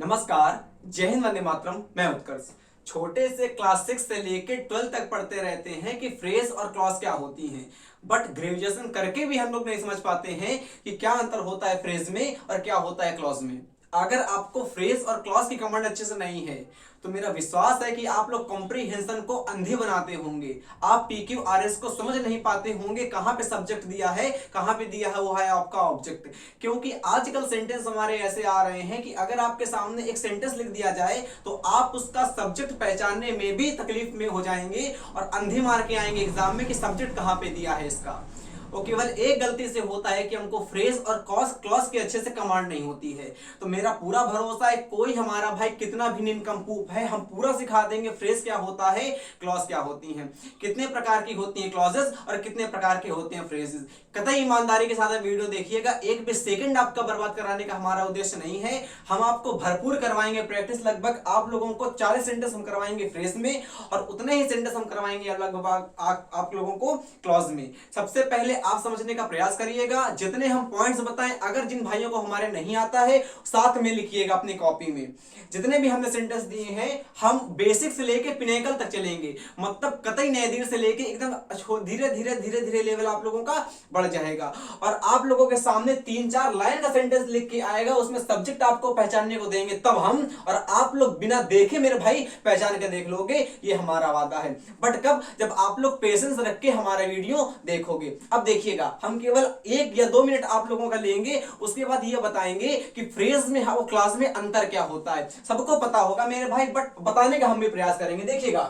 नमस्कार, जय हिंद, वंदे मातरम। मैं उत्कर्ष। छोटे से क्लास 6 से लेके 12 तक पढ़ते रहते हैं कि फ्रेज और क्लॉज क्या होती हैं, बट ग्रेजुएशन करके भी हम लोग नहीं समझ पाते हैं कि क्या अंतर होता है फ्रेज में और क्या होता है क्लॉज में। अगर आपको फ्रेज और क्लॉज की कमांड अच्छे से नहीं है तो मेरा विश्वास है कि आप लोग कॉम्प्रीहेंशन को अंधी बनाते होंगे। आप PQRS को समझ नहीं पाते होंगे, कहां पे सब्जेक्ट दिया है, कहां पे दिया है वो है आपका ऑब्जेक्ट। क्योंकि आजकल सेंटेंस हमारे ऐसे आ रहे हैं कि अगर आपके सामने एक सेंटेंस लिख दिया जाए तो आप उसका सब्जेक्ट पहचानने में भी तकलीफ में हो जाएंगे और अंधे मार के आएंगे एग्जाम में कि सब्जेक्ट कहां पे दिया है इसका। वो केवल एक गलती से होता है कि हमको फ्रेज और क्लॉज की अच्छे से कमांड नहीं होती है। तो मेरा पूरा भरोसा है, कोई हमारा भाई कितना भी निनकम्पूप है, हम पूरा सिखा देंगे फ्रेज क्या होता है, क्लॉज क्या होती हैं, कितने प्रकार की होती हैं क्लॉजेस और कितने प्रकार के होते हैं फ्रेजेस। कतई ईमानदारी के साथ वीडियो देखिएगा, एक भी सेकंड आपका बर्बाद कराने का हमारा उद्देश्य नहीं है। हम आपको भरपूर करवाएंगे प्रैक्टिस। लगभग आप लोगों को 40 सेंटेंस हम करवाएंगे फ्रेज में और उतने ही सेंटेंस हम करवाएंगे लगभग आप लोगों को क्लॉज में। सबसे पहले आप समझने का प्रयास करिएगा, जितने हम पॉइंट्स बताएं, अगर जिन भाइयों को हमारे नहीं आता है साथ में लिखिएगा अपनी कॉपी में। जितने भी हमने सेंटेंस दिए हैं हम बेसिक से लेके पिनेकल तक चलेंगे, मतलब कतई नैदीर से लेके एकदम धीरे धीरे धीरे धीरे लेवल आप लोगों का बढ़ जाएगा। और आप लोगों के सामने 3-4 लाइन का सेंटेंस लिख के आएगा, उसमें सब्जेक्ट आपको पहचानने को देंगे, तब हम और आप लोग बिना देखे मेरे भाई पहचान के देख लोगे, ये हमारा वादा है। बट कब? जब आप लोग पेशेंस रख के हमारा वीडियो देखोगे। अब देखिएगा, हम केवल 1 या 2 मिनट आप लोगों का लेंगे, उसके बाद ये बताएंगे कि फ्रेज में और क्लॉज में अंतर क्या होता है। सबको पता होगा मेरे भाई, बट बताने का हम भी प्रयास करेंगे। देखिएगा,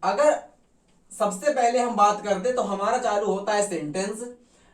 अगर सबसे पहले हम बात करते तो हमारा चालू होता है सेंटेंस,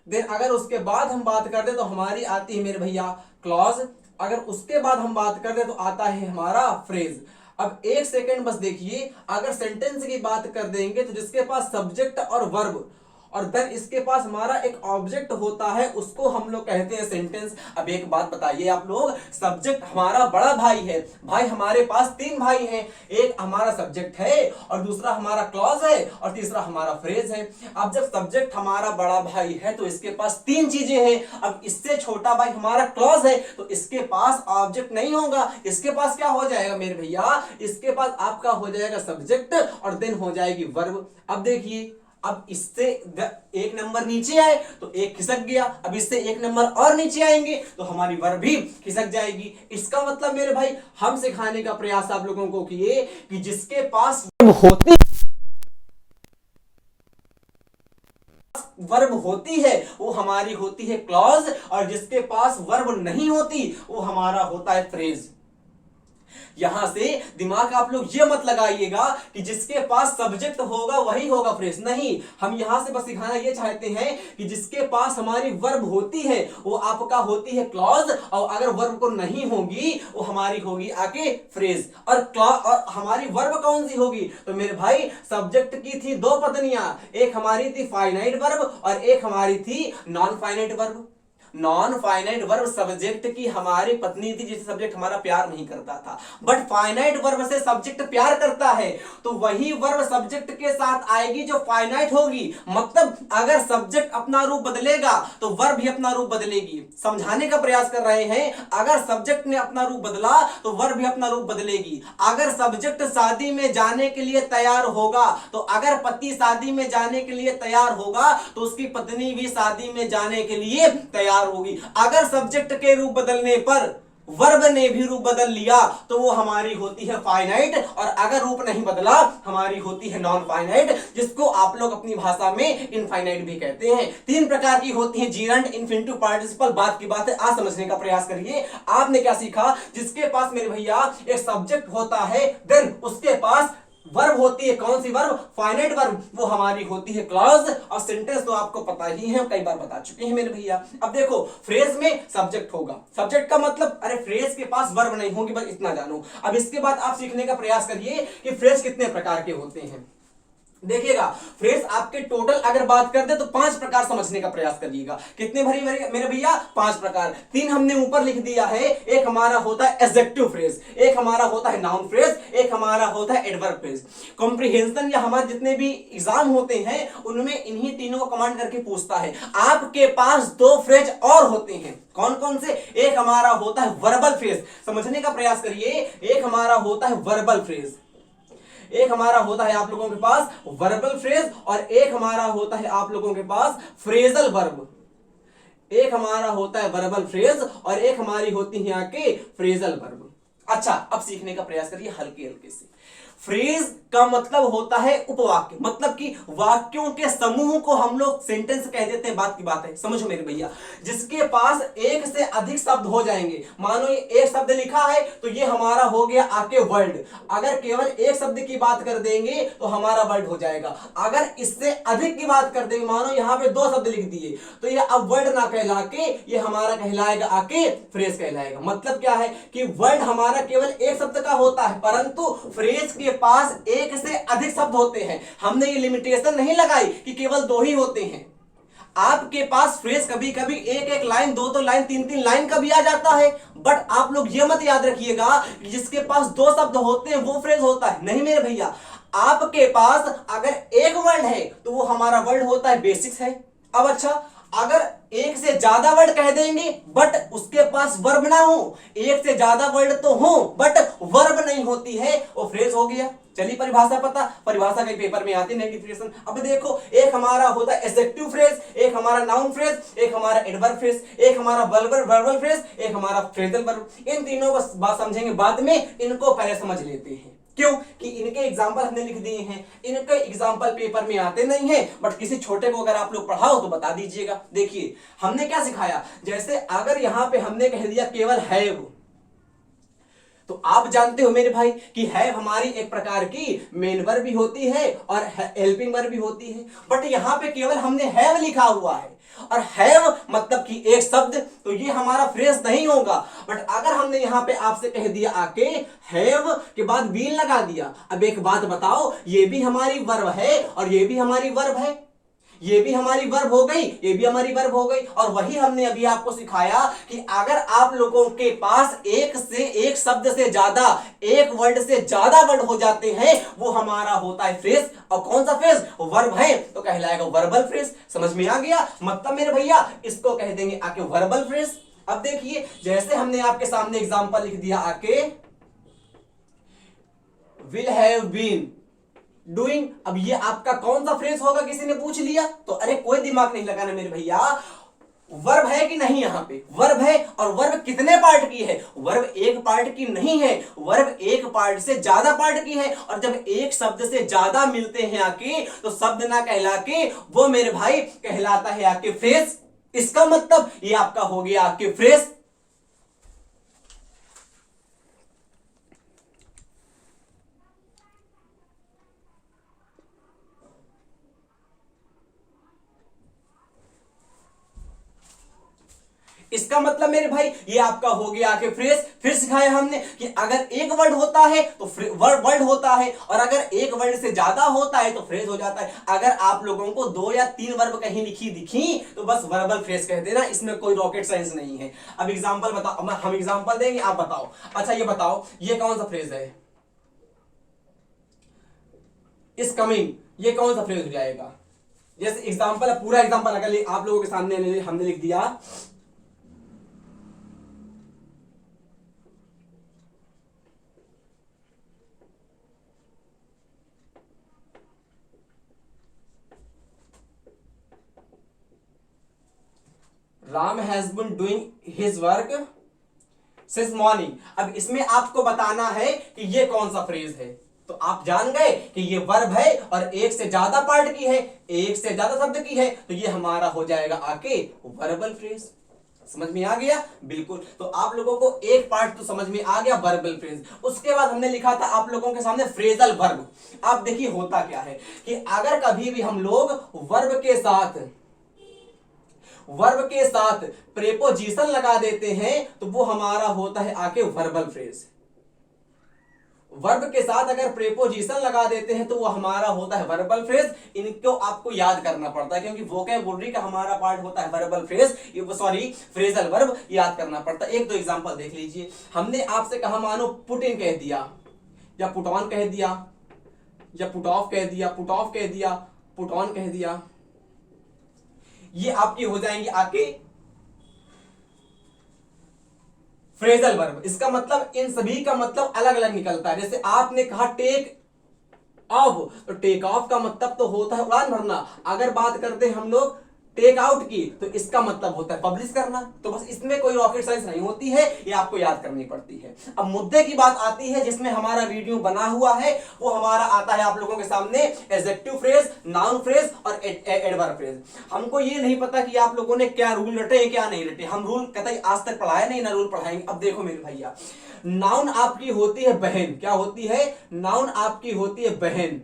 देन अगर उसके बाद हम बात करते तो हमारी आती है मेरे भैया क्लॉज, अगर उसके बाद हम बात करते तो आता है हमारा फ्रेज। अब एक सेकंड बस देखिए, अगर सेंटेंस की बात कर देंगे तो जिसके पास सब्जेक्ट और वर्ब और देन इसके पास हमारा एक ऑब्जेक्ट होता है, उसको हम लोग कहते हैं सेंटेंस। अब एक बात बताइए आप लोग, सब्जेक्ट हमारा बड़ा भाई है, भाई हमारे पास 3 भाई हैं, एक हमारा सब्जेक्ट है और दूसरा हमारा क्लॉज है और तीसरा हमारा फ्रेज है। अब जब सब्जेक्ट हमारा बड़ा भाई है तो इसके पास 3 चीजें हैं। अब इससे छोटा भाई हमारा क्लॉज है तो इसके पास ऑब्जेक्ट नहीं होगा, इसके पास क्या हो जाएगा मेरे भैया, इसके पास आपका हो जाएगा सब्जेक्ट और देन हो जाएगी वर्ब। अब देखिए, अब इससे 1 नंबर नीचे आए तो 1 खिसक गया, अब इससे 1 नंबर और नीचे आएंगे तो हमारी वर्ब भी खिसक जाएगी। इसका मतलब मेरे भाई हम सिखाने का प्रयास आप लोगों को किए कि जिसके पास वर्ब होती है वो हमारी होती है क्लॉज और जिसके पास वर्ब नहीं होती वो हमारा होता है फ्रेज। यहां से दिमाग आप लोग ये मत लगाइएगा कि जिसके पास सब्जेक्ट होगा वही होगा फ्रेज, नहीं। हम यहां से बस सिखाना ये चाहते हैं कि जिसके पास हमारी वर्ब होती है वो आपका होती है क्लॉज और अगर वर्ब को नहीं होगी वो हमारी होगी आके फ्रेज। और हमारी वर्ब कौन सी होगी तो मेरे भाई सब्जेक्ट की थी 2 पत्नियां, एक हमारी थी फाइनाइट वर्ब और एक हमारी थी non finite verb. Non finite verb subject की हमारी पत्नी थी जिसे सब्जेक्ट हमारा प्यार नहीं करता था, बट फाइनाइट वर्ब से सब्जेक्ट प्यार करता है तो वही वर्ब सब्जेक्ट के साथ आएगी जो फाइनाइट होगी। मतलब अगर सब्जेक्ट अपना रूप बदलेगा तो वर्ब भी अपना रूप बदलेगी। समझाने का प्रयास कर रहे हैं, अगर सब्जेक्ट ने अपना रूप बदला तो वर्ब भी अपना रूप बदलेगी। अगर सब्जेक्ट शादी में जाने के लिए तैयार होगा तो अगर पति शादी में जाने के लिए तैयार होगा तो उसकी पत्नी भी शादी में जाने के लिए तैयार होगी। अगर सब्जेक्ट के रूप बदलने पर वर्ब ने भी रूप बदल लिया तो वो हमारी होती है फाइनाइट और अगर रूप नहीं बदला हमारी होती है नॉन फाइनाइट, जिसको आप लोग अपनी भाषा में इनफाइनाइट भी कहते हैं। 3 प्रकार की होती है, जीरंड, इंफिनिटिव, पार्टिसिपल। बात की बात है, आज समझने का प्रयास करिए। आपने क्या सीखा, जिसके पास मेरे भैया एक सब्जेक्ट होता है देन उसके पास वर्ब होती है, कौन सी वर्ब, फाइनाइट वर्ब, वो हमारी होती है क्लॉज। और सेंटेंस तो आपको पता ही है, कई बार बता चुके हैं मेरे भैया। अब देखो, फ्रेज में सब्जेक्ट होगा, सब्जेक्ट का मतलब अरे फ्रेज के पास वर्ब नहीं होगी, बस इतना जानो। अब इसके बाद आप सीखने का प्रयास करिए कि फ्रेज कितने प्रकार के होते हैं। देखिएगा फ्रेज आपके टोटल अगर बात कर दे तो 5 प्रकार समझने का प्रयास करिएगा। कितने भरी भरी मेरे भैया? 5 प्रकार। 3 हमने ऊपर लिख दिया है। एक हमारा होता है एडजेक्टिव फ्रेज, एक हमारा होता है नाउन फ्रेज, एक हमारा होता है एडवर्ब फ्रेज। कॉम्प्रिहेंशन या हमारे जितने भी एग्जाम होते हैं उनमें इन्हीं तीनों को कमांड करके पूछता है। आपके पास 2 फ्रेज और होते हैं। कौन कौन से? एक हमारा होता है वर्बल फ्रेज, समझने का प्रयास करिए। एक हमारा होता है वर्बल फ्रेज, एक हमारा होता है आप लोगों के पास वर्बल फ्रेज, और एक हमारा होता है आप लोगों के पास फ्रेजल वर्ब। एक हमारा होता है वर्बल फ्रेज और एक हमारी होती है यहाँ के फ्रेजल वर्ब। अच्छा, अब सीखने का प्रयास करिए हल्के हल्के से। फ्रेज का मतलब होता है उपवाक्य, मतलब कि वाक्यों के समूह को हम लोग सेंटेंस कह देते हैं। बात की बात है, समझो मेरे भैया, जिसके पास एक से अधिक शब्द हो जाएंगे। मानो ये एक शब्द लिखा है तो ये हमारा हो गया आके वर्ड। अगर केवल एक शब्द की बात कर देंगे तो हमारा वर्ड हो जाएगा। अगर इससे अधिक की बात कर देंगे, मानो यहां पे 2 शब्द लिख दिए, तो ये अब वर्ड ना कहला के ये हमारा कहलाएगा आके फ्रेज कहलाएगा। मतलब क्या है कि वर्ड हमारा केवल एक शब्द का होता है, परंतु फ्रेज के पास एक से अधिक शब्द होते हैं। हमने ये लिमिटेशन नहीं लगाई कि केवल 2 ही होते हैं। आपके पास फ्रेज कभी कभी एक एक लाइन, 2 लाइन, 3 लाइन का भी आ जाता है। बट आप लोग ये मत याद रखिएगा कि जिसके पास 2 शब्द होते हैं वो फ्रेज होता है। नहीं मेरे भैया, आपके पास अगर एक वर्ड है तो वो हमारा वर्ड होता है, बेसिक्स है। अब अच्छा, अगर एक से ज्यादा वर्ड कह देंगे बट उसके पास वर्ब ना हो, एक से ज्यादा वर्ड तो हो बट वर्ब नहीं होती है, वो फ्रेज हो गया। चलिए परिभाषा पता, परिभाषा के पेपर में आती नेगेटिवेशन। अब देखो, एक हमारा होता है एडजेक्टिव फ्रेज, एक हमारा नाउन फ्रेज, एक हमारा एडवर्ब फ्रेज, एक हमारा वर्बल फ्रेज, एक हमारा फ्रेजल वर्ब। इन तीनों को बात समझेंगे बाद में, इनको पहले समझ लेते हैं। क्यों? कि इनके एग्जाम्पल हमने लिख दिए हैं। इनके एग्जाम्पल पेपर में आते नहीं है, बट किसी छोटे को अगर आप लोग पढ़ाओ तो बता दीजिएगा। देखिए हमने क्या सिखाया, जैसे अगर यहां पे हमने कह दिया केवल हैव, तो आप जानते हो मेरे भाई कि हैव हमारी एक प्रकार की मेन वर्ब भी होती है और हेल्पिंग वर्ब भी होती है। बट यहां पे केवल हमने हैव लिखा हुआ है, और हैव मतलब कि एक शब्द, तो ये हमारा फ्रेज नहीं होगा। बट अगर हमने यहां पे आपसे कह दिया आके हैव के बाद बीन लगा दिया, अब एक बात बताओ, ये भी हमारी वर्ब है और ये भी हमारी वर्ब है, ये भी हमारी वर्ब हो गई, ये भी हमारी वर्ब हो गई। और वही हमने अभी आपको सिखाया कि अगर आप लोगों के पास एक से एक शब्द से ज्यादा, एक वर्ड से ज्यादा वर्ड हो जाते हैं, वो हमारा होता है फ्रेज। और कौन सा फ्रेज? वर्ब है तो कहलाएगा वर्बल फ्रेज। समझ में आ गया? मतलब मेरे भैया इसको कह देंगे आके वर्बल फ्रेज। अब देखिए, जैसे हमने आपके सामने एग्जांपल लिख दिया आके विल हैव बीन डूइंग। अब ये आपका कौन सा फ्रेज होगा, किसी ने पूछ लिया तो अरे कोई दिमाग नहीं लगाना मेरे भैया, वर्ब है कि नहीं? यहां पे वर्ब है, और वर्ब कितने पार्ट की है? वर्ब एक पार्ट की नहीं है, वर्ब एक पार्ट से ज्यादा पार्ट की है। और जब एक शब्द से ज्यादा मिलते हैं आके तो शब्द ना कहला के वो मेरे भाई कहलाता है आपके फ्रेज। इसका मतलब ये आपका हो गया आपके फ्रेज। इसका मतलब मेरे भाई ये आपका हो गया आके फ्रेज। फिर सिखाया हमने कि अगर एक वर्ड होता है तो वर्ड होता है, और अगर एक वर्ड से ज्यादा होता है तो फ्रेज हो जाता है। अगर आप लोगों को 2 या 3 वर्ब कहीं लिखी दिखी तो बस वर्बल फ्रेज कह देना, इसमें कोई रॉकेट साइंस नहीं है। अब एग्जांपल बताओ, हम एग्जांपल देंगे, आप बताओ। अच्छा ये बताओ, ये कौन सा फ्रेज है? इस कमिंग, ये कौन सा फ्रेज हो जाएगा? जैसे एग्जांपल, पूरा एग्जांपल अगर आप लोगों के सामने हमने लिख दिया Ram has been doing his work since morning. अब इसमें आपको बताना है कि ये कौन सा फ्रेज है। तो आप जान गए कि ये वर्ब है और एक से ज्यादा पार्ट की है, एक से ज्यादा शब्द की है, तो ये हमारा हो जाएगा आके वर्बल फ्रेज। समझ में आ गया? बिल्कुल। तो आप लोगों को एक पार्ट तो समझ में आ गया, वर्बल फ्रेज। उसके बाद हमने लिखा था आप लोगों के सामने फ्रेजल वर्ब। आप देखिए होता क्या है कि अगर कभी भी हम लोग वर्ब के साथ प्रेपोजिशन लगा देते हैं तो वो हमारा होता है आके वर्बल फ्रेज। वर्ब के साथ अगर प्रेपोजिशन लगा देते हैं तो वो हमारा होता है वर्बल फ्रेज। इनको आपको याद करना पड़ता है क्योंकि वोकैबुलरी का हमारा पार्ट होता है verbal phrase, sorry phrasal verb, याद करना पड़ता है। एक दो एग्जांपल देख लीजिए। हमने आपसे कहा मानो पुट इन कह दिया, या पुट ऑन कह दिया, या पुट ऑफ कह दिया, पुट ऑफ कह दिया, पुट ऑन कह दिया, ये आपकी हो जाएंगी आके फ्रेजल वर्ब। इसका मतलब इन सभी का मतलब अलग अलग निकलता है। जैसे आपने कहा टेक ऑफ, तो टेक ऑफ का मतलब तो होता है उड़ान भरना। अगर बात करते हैं हम लोग टेक आउट की, तो इसका मतलब होता है पब्लिश करना। तो बस इसमें कोई रॉकेट साइंस नहीं होती है, ये आपको याद करनी पड़ती है। अब मुद्दे की बात आती है जिसमें हमारा वीडियो बना हुआ है, वो हमारा आता है आप लोगों के सामने एडजेक्टिव फ्रेज, नाउन फ्रेज और एडवर्ब फ्रेज। हमको ये नहीं पता कि आप लोगों ने क्या रूल रटे क्या नहीं रटे। हम रूल कतई आज तक पढ़ाए नहीं, ना रूल पढ़ाएंगे। अब देखो मेरे भैया, नाउन आपकी होती है बहन। क्या होती है? नाउन आपकी होती है बहन,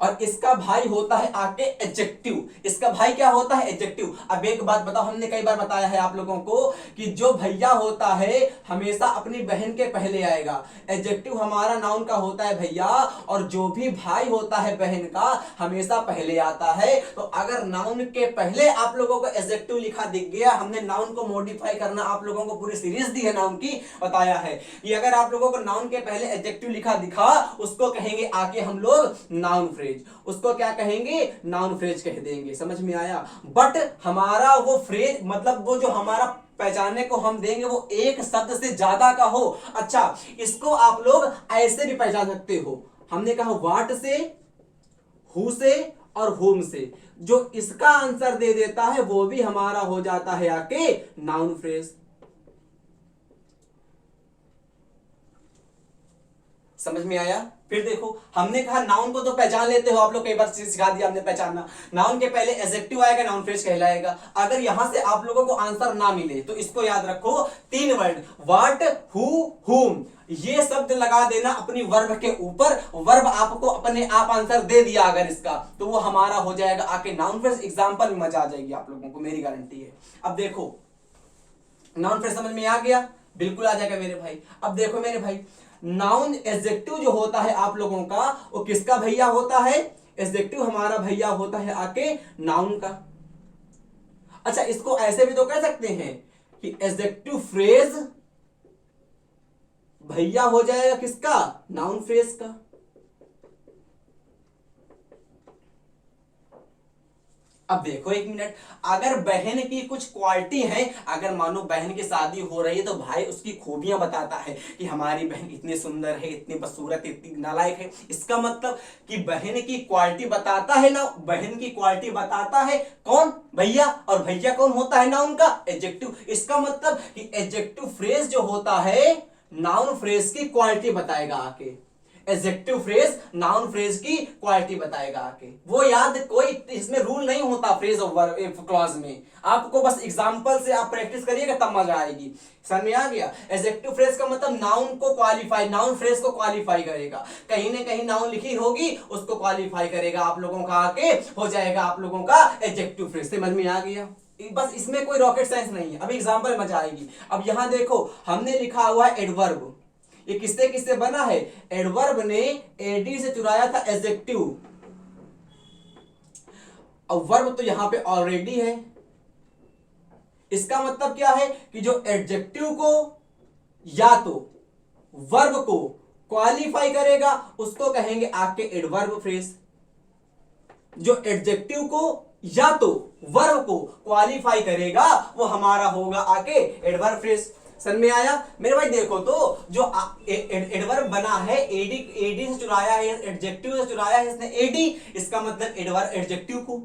और इसका भाई होता है आके एडजेक्टिव। इसका भाई क्या होता है? एडजेक्टिव। अब एक बात बताओ, हमने कई बार बताया है आप लोगों को कि जो भैया होता है हमेशा अपनी बहन के पहले आएगा। एडजेक्टिव हमारा नाउन का होता है भैया, और जो भी भाई होता है बहन का हमेशा पहले आता है। तो अगर नाउन के पहले आप लोगों को एडजेक्टिव लिखा दिख गया, हमने नाउन को मॉडिफाई करना आप लोगों को पूरी सीरीज दी है नाउन की, बताया है कि अगर आप लोगों को नाउन के पहले एडजेक्टिव लिखा दिखा, उसको कहेंगे आके हम लोग नाउन फ्रेज। उसको क्या कहेंगे? नाउन फ्रेज कह देंगे। समझ में आया? बट हमारा वो फ्रेज मतलब वो जो हमारा पहचानने को हम देंगे वो एक शब्द से ज्यादा का हो। अच्छा, इसको आप लोग ऐसे भी पहचान सकते हो। हमने कहा व्हाट से, हु से और हुम से। जो इसका आंसर दे देता है वो भी हमारा हो जाता है आके नाउन फ्रेज। समझ में आया? फिर देखो, हमने कहा नाउन को तो पहचान लेते हो आप लोग, कई बार सिखा दिया हमने पहचानना। नाउन के पहले एडजेक्टिव आएगा, नाउन फ्रेज कहलाएगा। अगर यहां से आप लोगों को आंसर ना मिले तो इसको याद रखो, तीन वर्ड व्हाट, हु, हुम, ये शब्द लगा देना अपनी वर्ब के ऊपर। वर्ब आपको अपने आप आंसर दे दिया अगर इसका, तो वो हमारा हो जाएगा आके नाउन फ्रेज। एग्जांपल में मजा आ जाएगी आप लोगों को, मेरी गारंटी है। अब देखो, नाउन फ्रेज समझ में आ गया? बिल्कुल आ जाएगा मेरे भाई। अब देखो मेरे भाई, नाउन एडजेक्टिव जो होता है आप लोगों का, वो किसका भैया होता है? एडजेक्टिव हमारा भैया होता है आके नाउन का। अच्छा, इसको ऐसे भी तो कह सकते हैं कि एडजेक्टिव फ्रेज भैया हो जाएगा किसका? नाउन फ्रेज का। अब देखो एक मिनट, अगर बहन की कुछ क्वालिटी है, अगर मानो बहन की शादी हो रही है तो भाई उसकी खूबियां बताता है कि हमारी बहन इतनी सुंदर है, इतनी बदसूरत, इतनी नालायक है। इसका मतलब कि बहन की क्वालिटी बताता है ना, बहन की क्वालिटी बताता है कौन? भैया। और भैया कौन होता है? नाउन का एडजेक्टिव। इसका मतलब कि एडजेक्टिव फ्रेज जो होता है नाउन फ्रेज की क्वालिटी बताएगा आके। एडजेक्टिव फ्रेज नाउन फ्रेज की क्वालिटी बताएगा आके। वो याद, कोई इसमें रूल नहीं होता फ्रेज और क्लॉज में। आपको बस एग्जांपल से आप प्रैक्टिस करिएगा तब मजा आएगी। समझ में आ गया? एडजेक्टिव फ्रेज का मतलब नाउन को क्वालिफाई, नाउन फ्रेज को क्वालिफाई करेगा। कहीं ना कहीं नाउन लिखी होगी, उसको क्वालिफाई करेगा आप लोगों का आके, हो जाएगा आप लोगों का एडजेक्टिव फ्रेज। समझ में आ गया? बस इसमें कोई रॉकेट साइंस नहीं है। अब एग्जांपल मजा आएगी। अब यहां देखो, हमने लिखा हुआ है एडवर्ब। ये किससे किससे बना है? एडवर्ब ने एडी से चुराया था एडजेक्टिव। अब वर्ब तो यहां पे ऑलरेडी है। इसका मतलब क्या है कि जो एडजेक्टिव को या तो वर्ब को क्वालिफाई करेगा उसको कहेंगे आपके एडवर्ब फ्रेज। जो एडजेक्टिव को या तो वर्ब को क्वालिफाई करेगा वो हमारा होगा आके एडवर्ब फ्रेज। समझ में आया मेरे भाई? देखो तो जो एडवर्ब बना है, एडी, एडी से चुराया है, एडजेक्टिव से चुराया है इसने एडी। इसका मतलब एडवर्ब एडजेक्टिव को,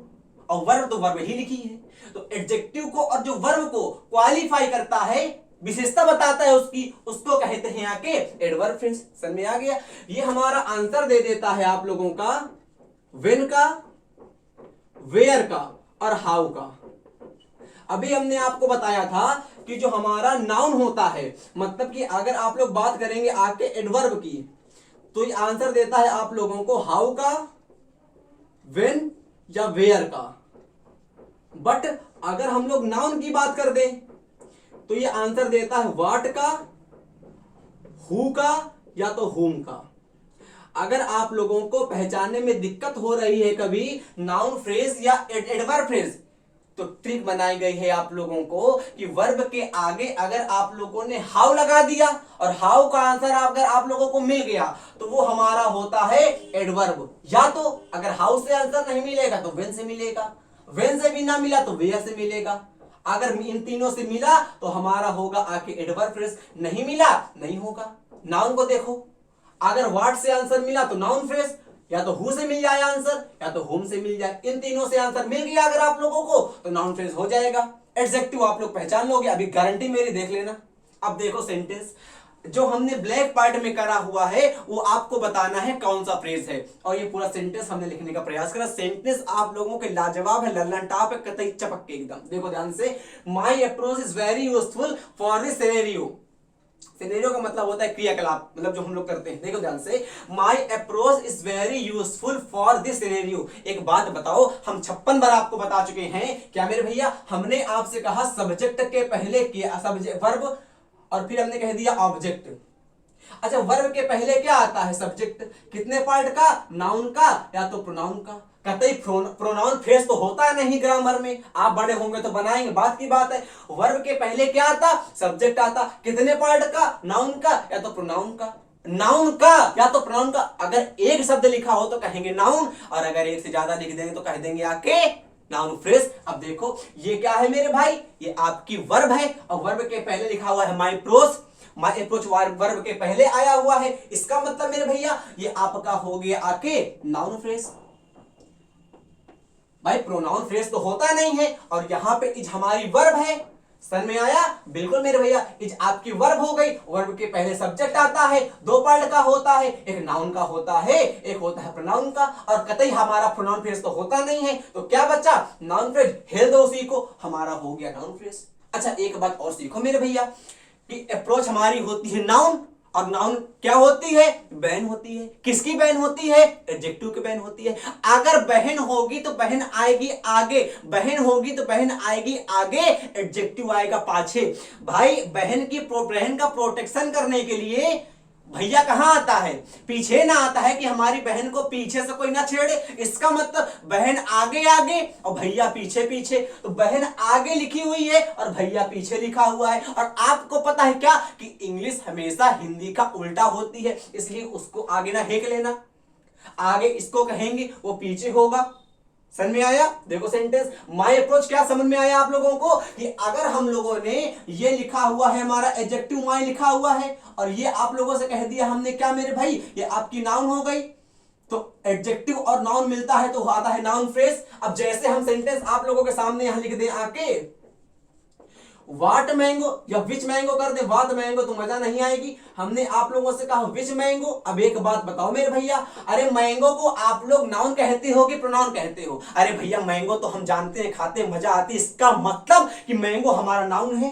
और वर्ब तो वर्ब ही लिखी है। तो एडजेक्टिव को और जो वर्ब को क्वालिफाई करता है, विशेषता बताता है उसकी, उसको कहते हैं आके एडवर्ब फ्रेज। समझ में आ गया? ये हमारा आंसर दे देता है आप लोगों का व्हेन का, वेयर का और हाउ का। अभी हमने आपको बताया था कि जो हमारा नाउन होता है, मतलब कि अगर आप लोग बात करेंगे आके एडवर्ब की, तो ये आंसर देता है आप लोगों को हाउ का, व्हेन या वेयर का। बट अगर हम लोग नाउन की बात कर दें तो ये आंसर देता है व्हाट का, हु का या तो whom का। अगर आप लोगों को पहचानने में दिक्कत हो रही है कभी नाउन फ्रेज या एडवर्ब फ्रेज, तो ट्रिक बनाई गई है आप लोगों को कि वर्ब के आगे अगर आप लोगों ने हाउ लगा दिया और हाउ का आंसर अगर आप लोगों को मिल गया तो वो हमारा होता है एडवर्ब। या तो अगर हाउ से आंसर नहीं मिलेगा तो व्हेन से मिलेगा, व्हेन से भी ना मिला तो वेयर से मिलेगा। अगर इन तीनों से मिला तो हमारा होगा आके एडवर्ब फ्रेज, नहीं मिला नहीं होगा। नाउन को देखो, अगर व्हाट से आंसर मिला तो नाउन फ्रेज, या तो हु से मिल जाए आंसर या तो होम से मिल जाए। इन तीनों से आंसर मिल गया अगर आप लोगों को तो नाउन फ्रेज हो जाएगा। एडजेक्टिव आप लोग पहचान लोगे, अभी गारंटी मेरी देख लेना। अब देखो सेंटेंस जो हमने ब्लैक पार्ट में करा हुआ है वो आपको बताना है कौन सा फ्रेज है, और ये पूरा सेंटेंस हमने लिखने का प्रयास करा। सेंटेंस आप लोगों के लाजवाब है, लल्लन टॉप है, कतई चपक के एकदम। देखो ध्यान से, my approach is very useful for this scenario. Scenario का मतलब होता है क्रियाकलाप, मतलब जो हम लोग करते हैं। देखो ध्यान से, my approach is very useful for this scenario. एक बात बताओ, हम 56 बार आपको बता चुके हैं क्या मेरे भैया, हमने आपसे कहा सब्जेक्ट के पहले किया सब्जेक्ट वर्ब और फिर हमने कह दिया ऑब्जेक्ट। अच्छा, वर्ब के पहले क्या आता है? सब्जेक्ट। कितने पार्ट का? नाउन का या तो प्रोनाउन का। कतई प्रोनाउन फ्रेज तो होता नहीं ग्रामर में, आप बड़े होंगे तो बनाएंगे, बात की बात है। वर्ब के पहले क्या आता? सब्जेक्ट आता। कितने पार्ट का? नाउन का या तो प्रोनाउन का। नाउन का या तो प्रोनाउन का। अगर एक शब्द लिखा हो तो कहेंगे नाउन, और अगर एक से ज्यादा लिख देंगे तो कह देंगे आके नाउन फ्रेज। अब देखो ये क्या है मेरे भाई, ये आपकी वर्ब है और वर्ब के पहले लिखा हुआ है my approach. My approach verb के पहले आया हुआ है, इसका मतलब मेरे भैया ये आपका हो गया आके नाउन फ्रेज। भाई प्रोनाउन फ्रेज तो होता नहीं है, और यहां पे इज हमारी वर्ब है। समझ में आया? बिल्कुल मेरे भैया, इज आपकी वर्ब हो गई। वर्ब के पहले सब्जेक्ट आता है, दो पार्ट का होता है, एक नाउन का होता है, एक होता है प्रोनाउन का, और कतई हमारा प्रोनाउन फ्रेज तो होता नहीं है, तो क्या बच्चा? Noun phrase. हेल दो उसी को, हमारा हो गया नाउन फ्रेज। अच्छा, एक बात और सीखो मेरे भैया कि अप्रोच हमारी होती है नाउन, और नाउन क्या होती है? बहन होती है। किसकी बहन होती है? एडजेक्टिव की बहन होती है। अगर बहन होगी तो बहन आएगी आगे, बहन होगी तो बहन आएगी आगे, एडजेक्टिव आएगा पाछे। भाई बहन का प्रोटेक्शन करने के लिए भैया कहां आता है? पीछे ना आता है कि हमारी बहन को पीछे से कोई ना छेड़े। इसका मतलब बहन आगे आगे और भैया पीछे पीछे, तो बहन आगे लिखी हुई है और भैया पीछे लिखा हुआ है। और आपको पता है क्या कि इंग्लिश हमेशा हिंदी का उल्टा होती है, इसलिए उसको आगे ना हेक लेना। आगे इसको कहेंगे, वो पीछे होगा। समझ में आया? देखो सेंटेंस माई अप्रोच क्या समझ में आया आप लोगों को कि अगर हम लोगों ने ये लिखा हुआ है हमारा एडजेक्टिव माई लिखा हुआ है, और ये आप लोगों से कह दिया हमने क्या मेरे भाई, ये आपकी नाउन हो गई, तो एडजेक्टिव और नाउन मिलता है तो आता है नाउन फ्रेज। अब जैसे हम सेंटेंस आप लोगों के सामने यहां लिख दें आके वाट मैंगो या विच मैंगो कर दे वाट मैंगो, तो मजा नहीं आएगी। हमने आप लोगों से कहा विच मैंगो। अब एक बात बताओ मेरे भैया, अरे मैंगो को आप लोग नाउन कहते हो कि प्रोनाउन कहते हो? अरे भैया मैंगो तो हम जानते हैं, खाते हैं, मजा आती है। इसका मतलब कि मैंगो हमारा नाउन है,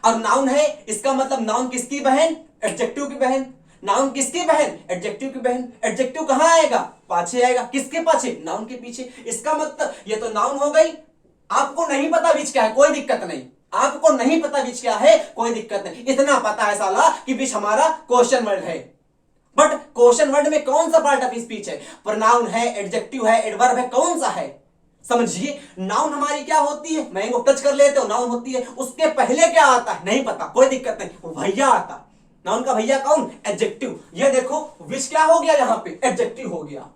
और नाउन है इसका मतलब नाउन किसकी बहन? एडजेक्टिव की बहन। नाउन किसकी बहन? एडजेक्टिव की बहन। एडजेक्टिव कहां आएगा? पाछे आएगा। किसके पाछे? नाउन के पीछे। इसका मतलब ये तो नाउन हो गई। आपको नहीं पता विच क्या है, कोई दिक्कत नहीं। आपको नहीं पता विच क्या है, कोई दिक्कत नहीं। इतना पता है साला कि विच हमारा क्वेश्चन वर्ड है। बट क्वेश्चन वर्ड में कौन सा पार्ट ऑफ स्पीच है? प्रोनाउन है, एडजेक्टिव है, एडवर्ब है, कौन सा है? समझिए, नाउन हमारी क्या होती है? मैंगो टच कर लेते हो, नाउन होती है। उसके पहले क्या आता है? नहीं पता, कोई दिक्कत नहीं, वो भैया आता। नाउन का भैया कौन? एडजेक्टिव। ये देखो विच क्या हो गया, यहां पे एडजेक्टिव हो गया।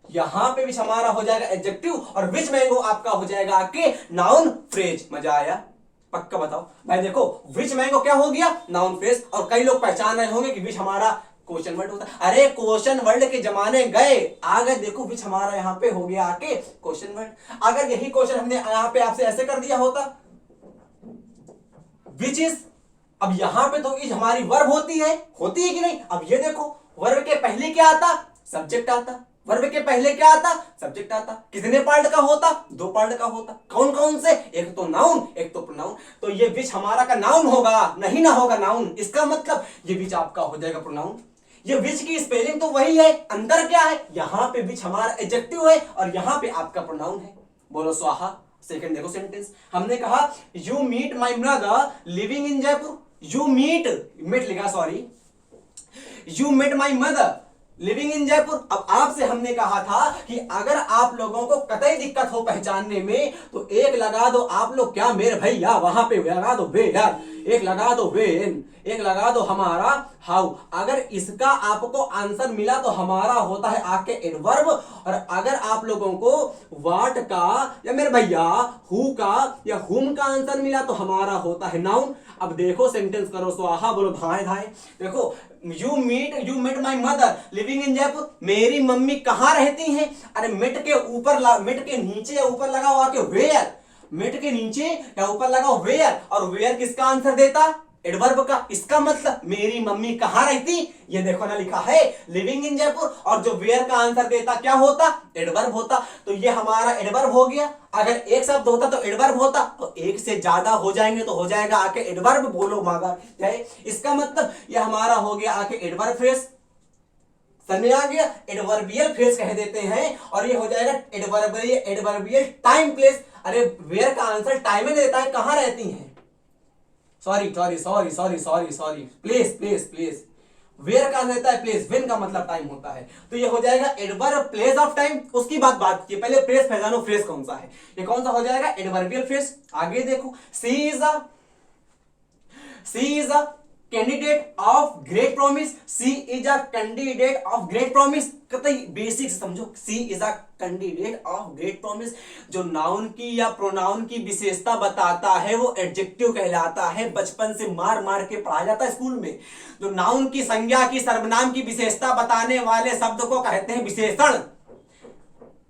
यहां पे विच हमारा हो जाएगा एडजेक्टिव, और विच मैंगो आपका हो जाएगा आके नाउन फ्रेज। मजा आया? पक्का बताओ भाई। देखो विच मैंगो क्या हो गया? Noun phrase. और कई लोग पहचान रहे होंगे कि विच हमारा क्वेश्चन वर्ड होता है। अरे क्वेश्चन वर्ड के जमाने गए आ गए। देखो विच हमारा यहाँ पे हो गया आके क्वेश्चन वर्ड। अगर यही क्वेश्चन हमने यहाँ पे आपसे ऐसे कर दिया होता विच इज, अब यहां पे तो इज हमारी वर्ब होती है कि नहीं? अब ये देखो वर्ब के पहले क्या आता? सब्जेक्ट आता। वर्ब के पहले क्या आता? सब्जेक्ट आता। कितने पार्ट का होता? दो पार्ट का होता। कौन कौन से? एक तो नाउन, एक तो प्रोनाउन। तो ये विच हमारा का नाउन होगा, नहीं ना होगा नाउन। इसका मतलब ये विच आपका हो जाएगा प्रोनाउन। ये विच की स्पेलिंग तो वही है, अंदर क्या है? यहां पे विच हमारा एडजेक्टिव है और यहां पे आपका प्रोनाउन है। बोलो स्वाहा। सेकंड देखो सेंटेंस, हमने कहा you meet my brother living in Jaipur. You meet लिखा, sorry, you met my mother living in Jaipur. अब आपसे हमने कहा था कि अगर आप लोगों को कतई दिक्कत हो पहचानने में तो एक लगा दो आप लोग क्या मेरे भैया, वहां पे लगा दो वेयर, एक लगा दो वेन, एक लगा दो हमारा हाउ। अगर इसका आपको आंसर मिला तो हमारा होता है आके एडवर्ब, और अगर आप लोगों को वाट का या मेरे भैया हु का या हुम का आंसर मिला तो हमारा होता है नाउन। अब देखो सेंटेंस करो स्वाहा, बोलो धाए धाए। देखो you met my mother living in Jaipur, मेरी मम्मी कहां रहती हैं? अरे मेट के ऊपर मेट के नीचे या ऊपर लगा हुआ के वेयर, मेट के नीचे या ऊपर लगा वेयर, और वेयर किसका आंसर देता? एडवर्ब का। इसका मतलब मेरी मम्मी कहां रहती, ये देखो ना लिखा है लिविंग इन जयपुर, और जो वेयर का आंसर देता क्या होता? एडवर्ब होता। तो ये हमारा एडवर्ब हो गया। अगर एक शब्द होता तो एडवर्ब होता, तो एक से ज्यादा हो जाएंगे तो हो जाएगा आके एडवर्ब। बोलो मागा जाए। इसका मतलब ये हमारा हो गया आके एडवर्ब फ्रेज। समझ आ गया? एडवर्बियल फ्रेज कह देते हैं, और ये हो जाएगा एडवर्बियल टाइम प्लेस। अरे वेयर का आंसर टाइम में देता है, कहां रहती हैं? सॉरी प्लेस वेयर का देता है प्लेस, वेन का मतलब टाइम होता है। तो ये हो जाएगा एडवर्ब प्लेस ऑफ टाइम। उसकी बात की पहले फ्रेज पहचानो, फ्रेज कौन सा है? ये कौन सा हो जाएगा? Adverbial phrase. आगे देखो, she is a candidate of great promise, she is a candidate of great promise. कतई बेसिक समझो, she is a candidate of great promise. जो नाउन की या प्रोनाउन की विशेषता बताता है वो एडजेक्टिव कहलाता है। बचपन से मार मार के पढ़ाया जाता है स्कूल में। जो नाउन की, संज्ञा की, सर्वनाम की विशेषता बताने वाले शब्द को कहते हैं विशेषण।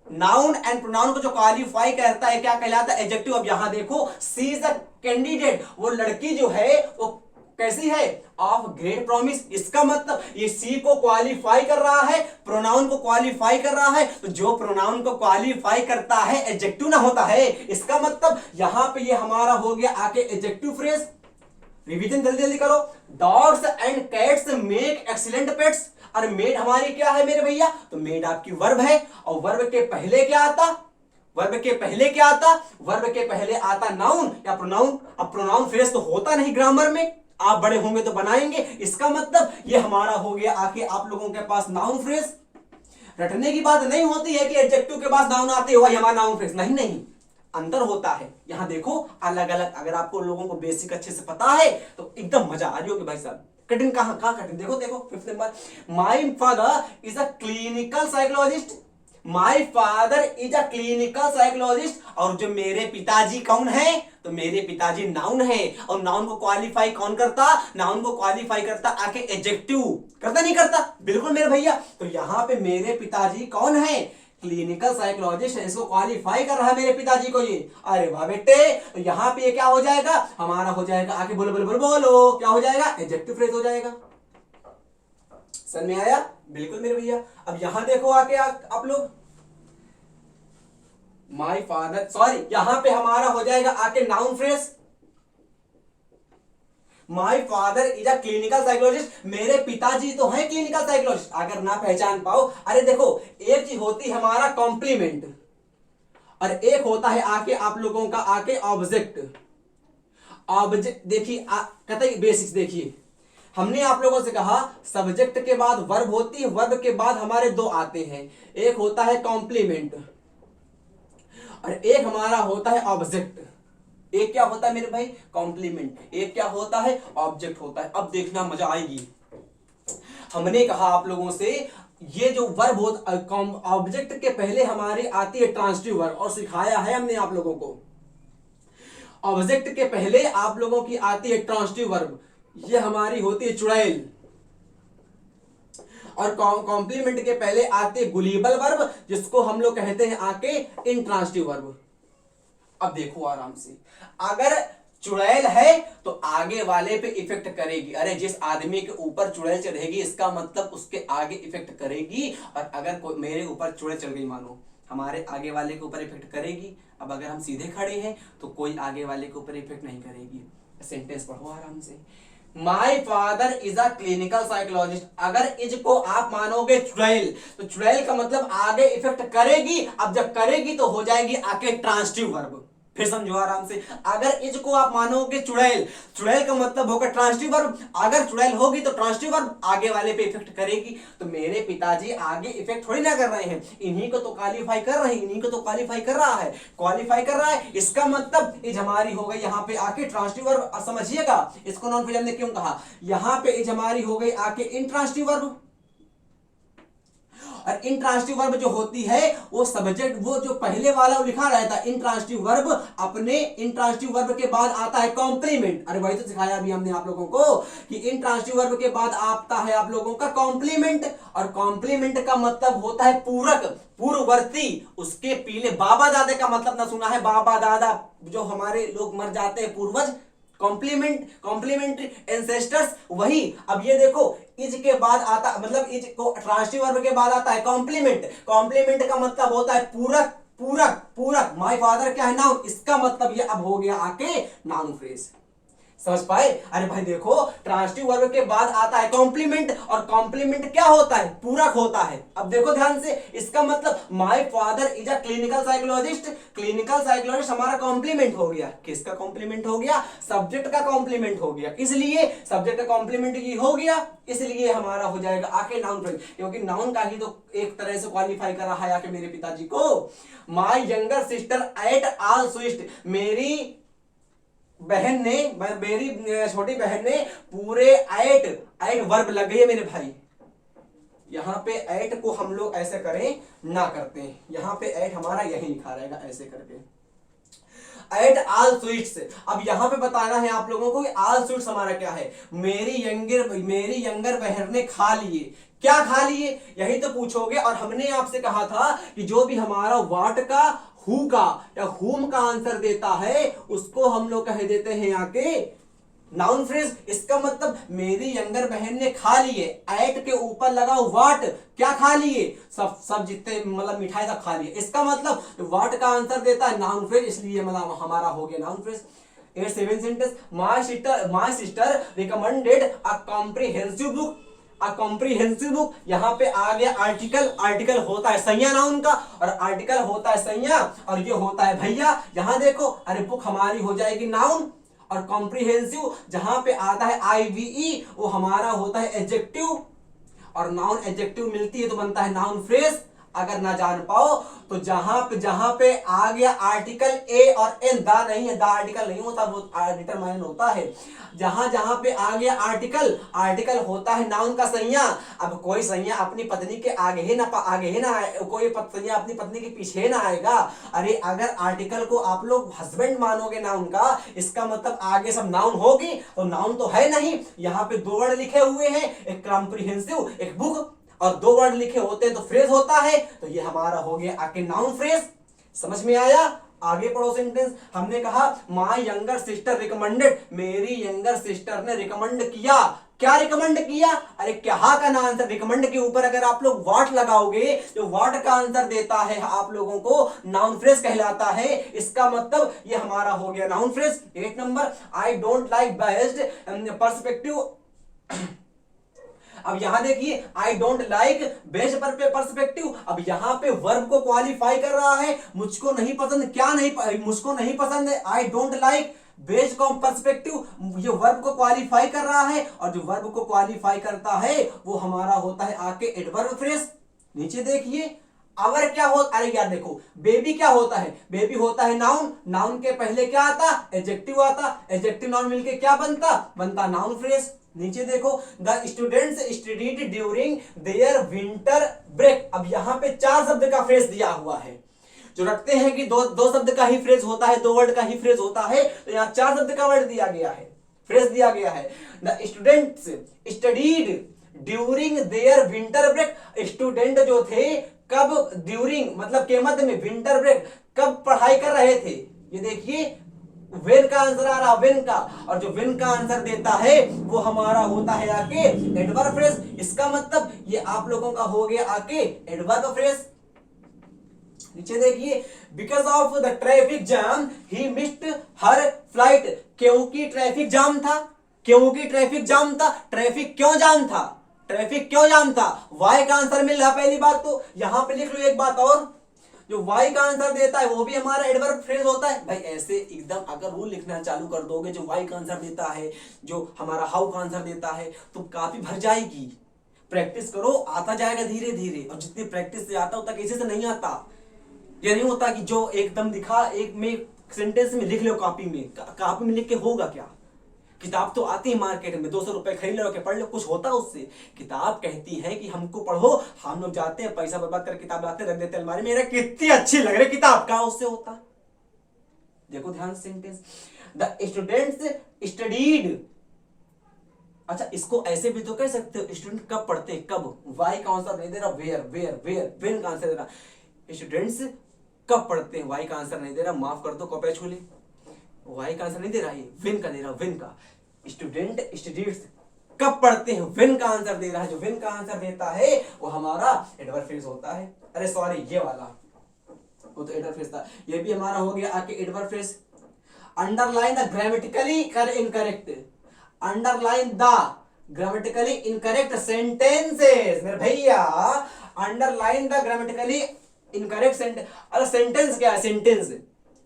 नाउन एंड प्रोनाउन को जो क्वालिफाई करता है क्या कहलाता है? एडजेक्टिव। अब यहां देखो, सी इज अ कैंडिडेट, वो लड़की जो है वो कैसी है? Of great promise. इसका मतलब ये सी को क्वालिफाई कर रहा है, प्रोनाउन को क्वालिफाई कर रहा है। तो जो प्रोनाउन को क्वालिफाई करता है एडजेक्टिव ना होता है। इसका मतलब यहां पे ये हमारा हो गया आके एडजेक्टिव फ्रेज। रिवीजन जल्दी जल्दी करो। Dogs and cats make excellent pets. और मेड हमारी क्या है मेरे भैया? तो मेड आपकी वर्ब है, और वर्ब के पहले क्या आता? वर्ब के पहले क्या आता? वर्ब के पहले आता नाउन या प्रोनाउन। अब प्रोनाउन फ्रेज तो होता नहीं ग्रामर में, आप बड़े होंगे तो बनाएंगे। इसका मतलब ये हमारा हो गया आके आप लोगों के पास नाउन फ्रेज। रटने की बात नहीं होती है कि एडजेक्टिव के पास नाउन आते हुआ हमारा नाउन फ्रेज, नहीं नहीं, अंतर होता है। यहां देखो अलग अलग। अगर आपको लोगों को बेसिक अच्छे से पता है तो एकदम मजा आ जाओगे भाई साहब। कठिन कहां कठिन? देखो 5th number, my father is a clinical psychologist. My father is a clinical psychologist. और जो मेरे पिताजी कौन है? तो मेरे पिताजी नाउन है, और नाउन को क्वालिफाई कौन करता? नाउन को क्वालिफाई करता आके एडजेक्टिव। करता नहीं करता? बिल्कुल मेरे भैया। तो यहां पे मेरे पिताजी कौन है? क्लिनिकल साइकोलॉजिस्ट है, इसको क्वालिफाई कर रहा है मेरे पिताजी को ये। अरे वाह बेटे। तो यहां पे ये क्या हो जाएगा? हमारा हो जाएगा आके बोलो बोलो बोलो बोलो, क्या हो जाएगा? एडजेक्टिव फ्रेज हो जाएगा। समझ में आया? बिल्कुल मेरे भैया। अब यहां देखो आके आप लोग, माई फादर, सॉरी यहां पे हमारा हो जाएगा आके noun phrase. My father is a clinical psychologist. मेरे पिताजी तो हैं क्लिनिकल साइकोलॉजिस्ट। अगर ना पहचान पाओ, अरे देखो एक चीज होती है हमारा कॉम्प्लीमेंट, और एक होता है आके आप लोगों का आके ऑब्जेक्ट। ऑब्जेक्ट देखिए, कतई बेसिक्स देखिए, हमने आप लोगों से कहा सब्जेक्ट के बाद वर्ब होती है, वर्ब के बाद हमारे दो आते हैं, एक होता है कॉम्प्लीमेंट और एक हमारा होता है ऑब्जेक्ट। एक क्या होता है मेरे भाई? कॉम्प्लीमेंट। एक क्या होता है? ऑब्जेक्ट होता है। अब देखना मजा आएगी। हमने कहा आप लोगों से ये जो वर्ब होता, ऑब्जेक्ट के पहले हमारी आती है ट्रांसिटिव वर्ब, और सिखाया है हमने आप लोगों को ऑब्जेक्ट के पहले आप लोगों की आती है ट्रांसिटिव वर्ब। ये हमारी होती है चुड़ैल, और कॉम्प्लीमेंट के पहले आते हैं गुलीबल वर्ब, जिसको हम लोग कहते हैं आके इंट्रांसिटिव वर्ब। अब देखो आराम से, अगर चुड़ैल है तो आगे वाले पे इफेक्ट करेगी। अरे जिस आदमी के ऊपर चुड़ैल चढ़ेगी इसका मतलब उसके आगे इफेक्ट करेगी, और अगर कोई मेरे ऊपर चुड़ैल चढ़ गई मानो, हमारे आगे वाले के ऊपर इफेक्ट करेगी। अब अगर हम सीधे खड़े हैं तो कोई आगे वाले के ऊपर इफेक्ट नहीं करेगी। सेंटेंस पढ़ो आराम से। My father is a clinical psychologist. अगर इज को आप मानोगे चुड़ैल, तो चुड़ैल का मतलब आगे इफेक्ट करेगी। अब जब करेगी तो हो जाएगी आके ट्रांसिटिव वर्ब। फिर समझो आराम से, अगर इज को आप मानोगे चुड़ैल, चुड़ैल का मतलब होगा ट्रांसिटिव वर्ब, अगर चुड़ैल होगी तो ट्रांसिटिव वर्ब आगे वाले पे इफेक्ट करेगी। तो मेरे पिताजी आगे इफेक्ट थोड़ी ना कर रहे हैं, इन्हीं को तो क्वालिफाई कर रहे हैं, इन्हीं को तो क्वालिफाई कर रहा है, क्वालिफाई कर रहा है। इसका मतलब इज हमारी हो गई यहाँ पे आके ट्रांसिटिव वर्ब। समझिएगा इसको नॉन फ्रेज हमने क्यों कहा, यहाँ पे इज हमारी हो गई आके इंट्रांसिटिव वर्ब। और इंट्रांसिटिव वर्ब जो होती है वो सब्जेक्ट, वो जो पहले वाला लिखा रहता है इंट्रांसिटिव वर्ब, अपने इंट्रांसिटिव वर्ब के बाद आता है कॉम्प्लीमेंट। अरे वही तो सिखाया अभी हमने आप लोगों को कि इंट्रांसिटिव वर्ब के बाद आता है आप लोगों का कॉम्प्लीमेंट, और कॉम्प्लीमेंट का मतलब होता है पूरक, पूर्ववर्ती। उसके पीले बाबा दादा का मतलब ना सुना है, बाबा दादा जो हमारे लोग मर जाते हैं पूर्वज, कॉम्प्लीमेंट, कॉम्प्लीमेंट्री एंसेस्टर्स वही। अब ये देखो इज के बाद आता, मतलब इज को ट्रांसिटिव वर्ब के बाद आता है कॉम्प्लीमेंट, कॉम्प्लीमेंट का मतलब होता है पूरक, पूरक, पूरक। माय फादर क्या है नाउन, इसका मतलब ये अब हो गया आके नाउन फ्रेज। समझ पाए? अरे भाई देखो ट्रांसिटिव वर्ब के बाद आता है कॉम्प्लीमेंट, और कॉम्प्लीमेंट क्या होता है, पूरक होता है। अब देखो ध्यान से, इसका मतलब my father is a clinical psychologist, clinical psychologist हमारा कॉम्प्लीमेंट हो गया। किसका कॉम्प्लीमेंट हो गया, सब्जेक्ट का कॉम्प्लीमेंट हो गया, इसलिए सब्जेक्ट का कॉम्प्लीमेंट ही हो गया, इसलिए हमारा हो जाएगा आके नाउन फ्रेज, क्योंकि नाउन का ही तो एक तरह से क्वालिफाई कर रहा है आके मेरे पिताजी को। My younger sister at all twist, मेरी बहन ने, मेरी छोटी बहन ने पूरे 8 वर्ब लग गई है मेरे भाई। यहाँ पे 8 को हम लोग ऐसे करें ना करते हैं, यहाँ पे 8 हमारा यही लिखा रहेगा ऐसे करके, एट ऑल स्वीट्स। अब यहाँ पे बताना है आप लोगों को कि ऑल स्वीट्स हमारा क्या है, मेरी यंगर बहन ने खा लिए। क्या खा लिए, यही तो पूछोगे। और हमने आपसे कहा था कि जो भी हमारा वाट का, हु का या हुम का आंसर देता है उसको हम लोग कह देते हैं आके नाउन फ्रेज। इसका मतलब मेरी यंगर बहन ने खा लिए, एट के ऊपर लगा वाट, क्या खा लिए, सब जितने मतलब मिठाई सब खा लिए। इसका मतलब वाट का आंसर देता है नाउन फ्रेज, इसलिए मतलब हमारा हो गया noun phrase. 8 sentence, my sister recommended a comprehensive book, a comprehensive book. यहाँ पे आ गया आर्टिकल, आर्टिकल होता है संज्ञा नाउन का, और आर्टिकल होता है संज्ञा, और ये होता है भैया। यहाँ देखो, अरे बुक हमारी हो जाएगी नाउन, और कॉम्प्रिहेंसिव जहां पे आता है आईवीई वो हमारा होता है एडजेक्टिव, और नाउन एडजेक्टिव मिलती है तो बनता है नाउन फ्रेज। अगर ना जान पाओ तो जहां पे आ गया आर्टिकल ए और एन, दा नहीं है, दा आर्टिकल नहीं होता, वो डिटरमाइन होता है। जहां पे आ गया आर्टिकल, आर्टिकल होता है नाउन का संज्ञा। अब कोई संज्ञा अपनी पत्नी के आगे ही ना कोई संज्ञा अपनी पत्नी के पीछे ना आएगा। अरे अगर आर्टिकल को आप लोग हस्बैंड मानोगे नाउन का, इसका मतलब आगे सब नाउन होगी, तो नाउन तो है नहीं। यहाँ पे 2 वर्ड लिखे हुए हैं, एक कॉम्प्रिहेंसिव, एक बुक, और 2 वर्ड लिखे होते हैं तो फ्रेज होता है, तो ये हमारा हो गया आके नाउन फ्रेज। समझ में आया? आगे पढ़ो सेंटेंस। हमने कहा माय यंगर सिस्टर रिकमेंडेड, मेरी यंगर सिस्टर ने रिकमेंड किया। क्या रिकमेंड किया, अरे क्या का ना आंसर, रिकमेंड के ऊपर अगर आप लोग वाट लगाओगे तो वाट का आंसर देता है आप लोगों को नाउन फ्रेज कहलाता है। इसका मतलब ये हमारा हो गया noun phrase. 8 number, I don't like biased perspective. अब यहां देखिए, I don't like best perspective. अब यहां पे वर्ब को क्वालिफाई कर रहा है, मुझको नहीं पसंद, क्या नहीं, मुझको नहीं पसंद है, I don't like best perspective, ये वर्ब को क्वालिफाई कर रहा है, और जो वर्ब को क्वालिफाई करता है वो हमारा होता है आके एडवर्ब फ्रेज। नीचे देखिए, अवर क्या होता, अरे यार देखो, बेबी क्या होता है, बेबी होता है नाउन, नाउन के पहले क्या आता, एडजेक्टिव आता, एडजेक्टिव नाउन मिलके क्या बनता नाउन फ्रेज। नीचे देखो, the students studied during their winter break. अब यहाँ पे 4 शब्द का फ्रेज दिया हुआ है, जो रखते हैं कि दो शब्द का ही फ्रेज होता है, 2 वर्ड का ही फ्रेज होता है, तो यहाँ 4 शब्द का वर्ड दिया गया है, फ्रेज दिया गया है। The students studied during their winter break. Student जो थे कब, ड्यूरिंग मतलब के मध्य में, विंटर ब्रेक कब पढ़ाई कर रहे थे। ये देखिए वेन का आंसर आ रहा, वेन का, और जो वेन का आंसर देता है वो हमारा होता है आके एडवर्ब फ्रेज। इसका मतलब ये आप लोगों का हो गया आके एडवर्ब फ्रेज। नीचे देखिए, because of the traffic jam he missed her flight. क्योंकि ट्रैफिक जाम था, क्योंकि ट्रैफिक जाम था, ट्रैफिक क्यों जाम था, ट्रैफिक क्यों जाम था, वाई का आंसर मिल रहा। पहली बात तो यहां पे लिख लो एक बात और, जो वाई का आंसर देता है वो भी हमारा एडवर्ब फ्रेज होता है। भाई ऐसे एकदम अगर रूल लिखना चालू कर दोगे, जो वाई का आंसर देता है, जो हमारा हाउ का आंसर देता है, तो काफी भर जाएगी। प्रैक्टिस करो, आता जाएगा धीरे धीरे, और जितनी प्रैक्टिस से आता होता किसी से नहीं आता। ये नहीं होता कि जो एकदम दिखा एक में सेंटेंस में लिख लो कॉपी में, कॉपी में लिख के होगा क्या। किताब तो आती है मार्केट में, 200 रुपए खरीद लो के पढ़ लो, कुछ होता है उससे। किताब कहती है कि हमको पढ़ो, हम लोग जाते हैं पैसा बर्बाद कर किताब लाते रख देते अलमारी में, मेरा कितनी अच्छी लग रही किताब, का उससे होता। देखो ध्यान से सेंटेंस, द स्टूडेंट्स स्टडीड। अच्छा इसको ऐसे भी तो कह सकते हो, स्टूडेंट कब पढ़ते हैं, कब। वाई का आंसर नहीं दे रहा, वेयर वेयर वेयर, वेन का आंसर दे रहा। स्टूडेंट्स कब पढ़ते हैं, वाई का आंसर नहीं दे रहा, माफ कर दो कॉपी छूले, वाई का आंसर नहीं दे रहा है, विन का दे रहा, विन का। स्टूडेंट स्टडीज कब पढ़ते हैं, विन का आंसर दे रहा है। जो विन का आंसर देता है वो हमारा एडवर्ब फ्रेज होता है। अरे सॉरी ये वाला वो तो एडवर्ब फ्रेज था, ये भी हमारा हो गया आके adverb phrase. Underline the grammatically incorrect, underline the grammatically incorrect sentences. मेरे भैया underline the grammatically incorrect sentence. अरे सेंटेंस क्या है, सेंटेंस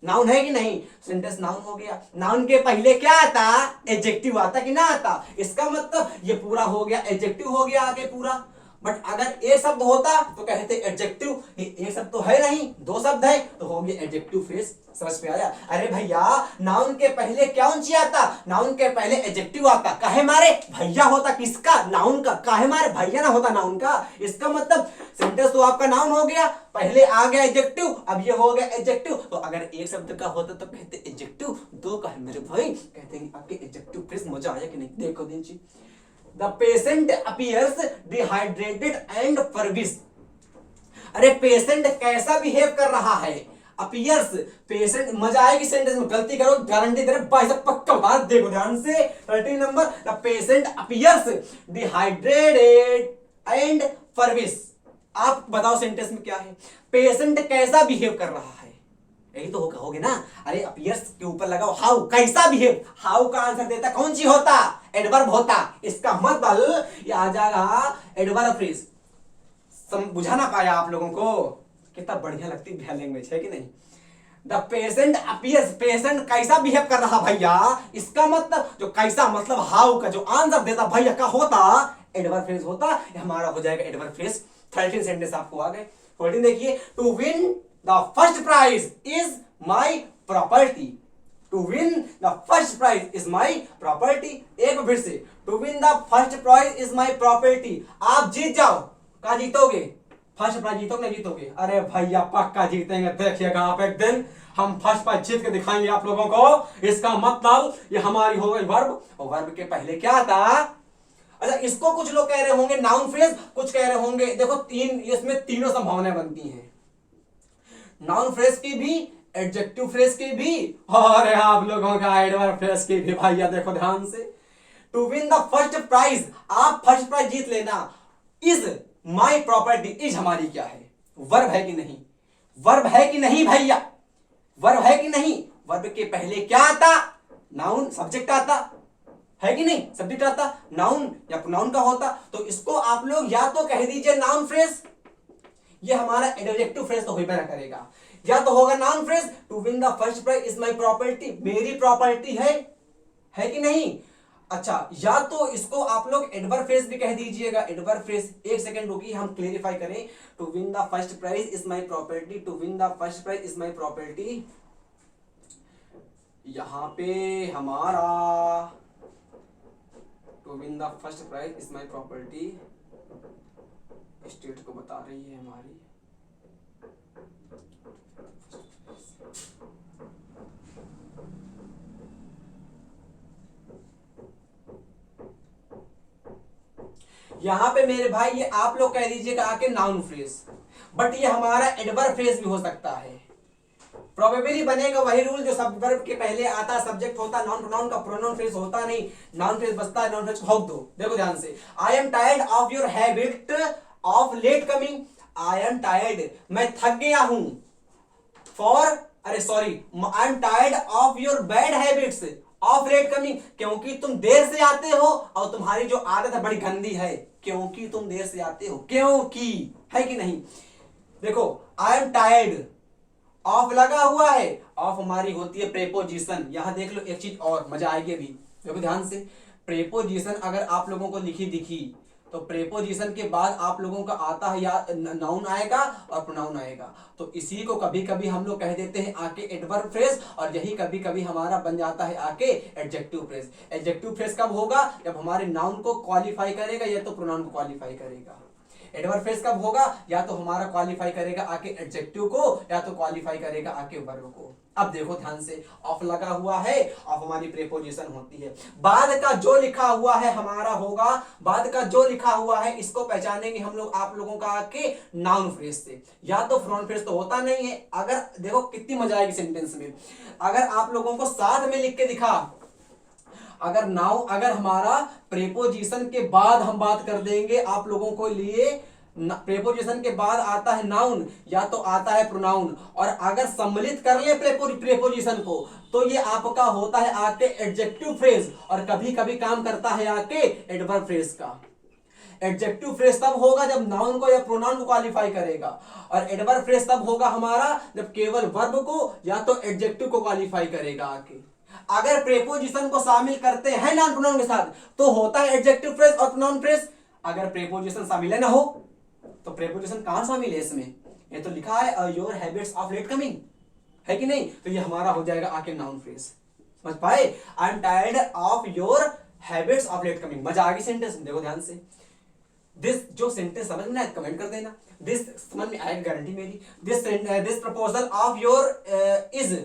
नाउन है कि नहीं, सेंटेंस नाउन हो गया। नाउन के पहले क्या आता, एडजेक्टिव आता कि ना आता, इसका मतलब ये पूरा हो गया, एडजेक्टिव हो गया आगे पूरा। बट अगर एक शब्द होता तो कहते एडजेक्टिव, एक शब्द तो है नहीं, दो शब्द है तो हो गया एडजेक्टिव फ्रेज। समझ में आया। अरे भैया नाउन के पहले क्या ऊंची आता, नाउन के पहले एडजेक्टिव आता, काहे मारे भैया होता किसका, नाउन का, काहे मारे भैया ना होता नाउन का। इसका मतलब सेंटेंस तो आपका नाउन हो गया, पहले आ गया एडजेक्टिव, अब ये हो गया एडजेक्टिव। तो अगर एक शब्द का होता तो कहते एडजेक्टिव, दो का है मेरे भाई कहते हैं आपके एडजेक्टिव फ्रेज। मजा आया कि नहीं, देखो दीजिए। The patient appears dehydrated and feverish। अरे पेशेंट कैसा बिहेव कर रहा है, अपीयर्स, पेशेंट। मजा आएगी सेंटेंस में, गलती करो गारंटी दे रहे भाई साहब पक्का बात, देखो ध्यान से। 13 number, the patient appears dehydrated and feverish. आप बताओ सेंटेंस में क्या है, पेशेंट कैसा बिहेव कर रहा है, यही तो कहोगे ना। अरे अपीयर्स के ऊपर लगाओ हाउ, कैसा बिहेव, हाउ का आंसर देता कौन सी होता, एडवर्ब होता। इसका मतलब ये आ जाएगा एडवर्ब फ्रेज। बुझा ना पाया आप लोगों को, कितना बढ़िया लगती है लैंग्वेज है कि नहीं। द पेशेंट अपीयर्स, पेशेंट कैसा बिहेव कर रहा भैया, इसका मतलब जो कैसा मतलब हाउ का जो आंसर देता भैया का होता एडवर्ब फ्रेज होता। हमारा हो जाएगा एडवर्ब फ्रेज। 13 सेंटेंस आपको आ गए। 14 देखिए, to win the first prize is my property. To win the first prize is my property. एक बार फिर से, to win the first prize is my property. आप जीत जाओ, कहा जीतोगे, फर्स्ट प्राइज जीतोगे ना जीतोगे। अरे भैया पक्का जीतेंगे, देखिएगा आप एक दिन हम फर्स्ट प्राइज जीत के दिखाएंगे आप लोगों को। इसका मतलब ये हमारी हो गई वर्ब, और वर्ब के पहले क्या था। अच्छा इसको कुछ लोग कह रहे होंगे नाउन फ्रेज, कुछ कह रहे होंगे, देखो तीन, इसमें तीनों संभावनाएं बनती हैं, नाउन फ्रेज की भी, एडजेक्टिव फ्रेज की भी, और आप लोगों का एडवर्ब फ्रेज की भी। भैया देखो ध्यान से, to win the first prize, आप फर्स्ट प्राइज जीत लेना, इज माई प्रॉपर्टी, इज हमारी क्या है, वर्ब है कि नहीं, वर्ब है कि नहीं भैया, वर्ब है कि नहीं। वर्ब के पहले क्या आता, नाउन, सब्जेक्ट आता है कि नहीं, सब्जेक्ट आता, नाउन या प्रोनाउन का होता। तो इसको आप लोग या तो कह दीजिए नाउन फ्रेज, ये हमारा एडजेक्टिव फ्रेज तो होगा ना करेगा, या तो होगा noun phrase, to win the first prize is my property, मेरी प्रॉपर्टी है कि नहीं। अच्छा या तो इसको आप लोग एडवर्ब फ्रेज भी कह दीजिएगा, एडवर्ब फ्रेज। एक सेकंड रुकिए हम क्लेरिफाई करें। To win the first prize is my property, to win the first prize is my property, यहां पे हमारा to win the first prize is my property state को बता रही है हमारी। यहां पे मेरे भाई ये आप लोग कह दीजिएगा आके नाउन फ्रेज, बट ये हमारा एडवर्ब फ्रेज भी हो सकता है। प्रोबेबली बनेगा वही रूल जो सब वर्ब के पहले आता, सब्जेक्ट होता, नाउन प्रोनाउन का प्रोनाउन फ्रेज होता नहीं, नाउन फ्रेज बचता है, नाउन फ्रेज होक दो। देखो ध्यान से, I am tired of your habit of late coming, I am tired, मैं थक गया हूं, फॉर, अरे sorry, I am tired of your bad habits of late coming, क्योंकि तुम देर से आते हो और तुम्हारी जो आदत है बड़ी गंदी है, क्योंकि तुम देर से आते हो, क्योंकि, है कि नहीं। देखो आई एम टायर्ड, ऑफ लगा हुआ है, ऑफ हमारी होती है प्रेपोजिशन। यहां देख लो एक चीज और मजा आएगी अभी, देखो ध्यान से। प्रेपोजिशन अगर आप लोगों को लिखी दिखी तो प्रेपोजिशन के बाद आप लोगों का आता है या नाउन आएगा और प्रोनाउन आएगा। तो इसी को कभी कभी हम लोग कह देते हैं आके एडवर्ब फ्रेज, और यही कभी कभी हमारा बन जाता है आके एडजेक्टिव फ्रेज। एडजेक्टिव फ्रेज कब होगा? जब हमारे नाउन को क्वालिफाई करेगा या तो प्रोनाउन को क्वालिफाई करेगा। एडवर्ब फ्रेज कब होगा? या तो हमारा क्वालिफाई करेगा आके एडजेक्टिव को या तो क्वालिफाई करेगा आके वर्ब को। अब देखो ध्यान से, ऑफ लगा हुआ है, ऑफ हमारी प्रेपोजिशन होती है। बाद का जो लिखा हुआ है हमारा होगा, बाद का जो लिखा हुआ है इसको पहचानेंगे हम लोग आप लोगों का आके नाउन फ्रेज से, या तो प्रोनाउन फ्रेज तो होता नहीं है। अगर देखो कितनी मजा आएगी सेंटेंस में, अगर आप लोगों को साथ में लिख के दिखा, अगर हमारा प्रेपोजिशन के बाद हम बात कर देंगे आप लोगों को लिए, प्रेपोजिशन के बाद आता है नाउन या तो आता है प्रोनाउन, और अगर सम्मिलित कर ले प्रेपोजिशन को तो ये आपका होता है आके एडजेक्टिव फ्रेज, और कभी कभी काम करता है आके एडवर्ब फ्रेज का। एडजेक्टिव फ्रेज तब होगा जब नाउन को या प्रोनाउन को क्वालिफाई करेगा, और एडवर्ब फ्रेज तब होगा हमारा जब केवल वर्ब को या तो एडजेक्टिव को क्वालिफाई करेगा आके। अगर प्रेपोजिशन को शामिल करते हैं नॉन प्रोनाउन के साथ तो होता है एडजेक्टिव फ्रेज और प्रोनाउन फ्रेज। अगर प्रेपोजिशन शामिल है ना हो तो प्रेपोजिशन कहां शामिल है इसमें? ये तो लिखा है your habits of late coming, है कि नहीं? तो ये हमारा हो जाएगा आके नाउन फ्रेज। समझ पाए? I am tired of your habits of late coming. मजा आ गई सेंटेंस? देखो ध्यान से, दिस जो सेंटेंस समझ में आए कमेंट कर देना, दिस समझ में आए गारंटी मेरी। This proposal of your is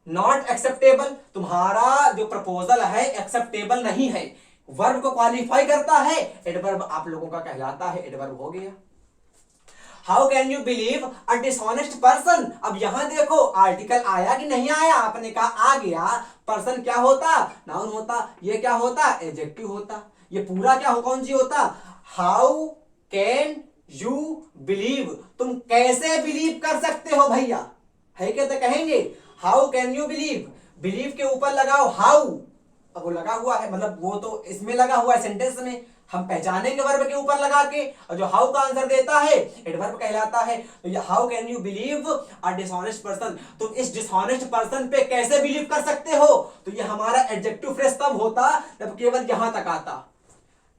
not acceptable. तुम्हारा जो प्रपोजल है एक्सेप्टेबल नहीं है, वर्ब को क्वालिफाई करता है, एडवर्ब आप लोगों का कहलाता है, एडवर्ब हो गया। How can you believe a dishonest person? अब यहां देखो आर्टिकल आया कि नहीं आया, आपने कहा आ गया। पर्सन क्या होता? नाउन होता। ये क्या होता? एडजेक्टिव होता। ये पूरा क्या हो, कौन सी होता? हाउ कैन यू बिलीव, तुम कैसे बिलीव कर सकते हो भैया, है क्या? तो कहेंगे how can you believe, believe के ऊपर लगाओ हाउ, अब वो लगा हुआ है, मतलब वो तो इसमें लगा हुआ है सेंटेंस में, हम पहचानेंगे वर्ब के ऊपर लगा के, और जो हाउ का आंसर देता है एडवर्ब कहलाता है। तो ये how can you believe a dishonest person, तुम इस डिसऑनेस्ट पर्सन पे कैसे बिलीव कर सकते हो? तो ये हमारा एडजेक्टिव फ्रेज तब होता जब केवल यहां तक आता।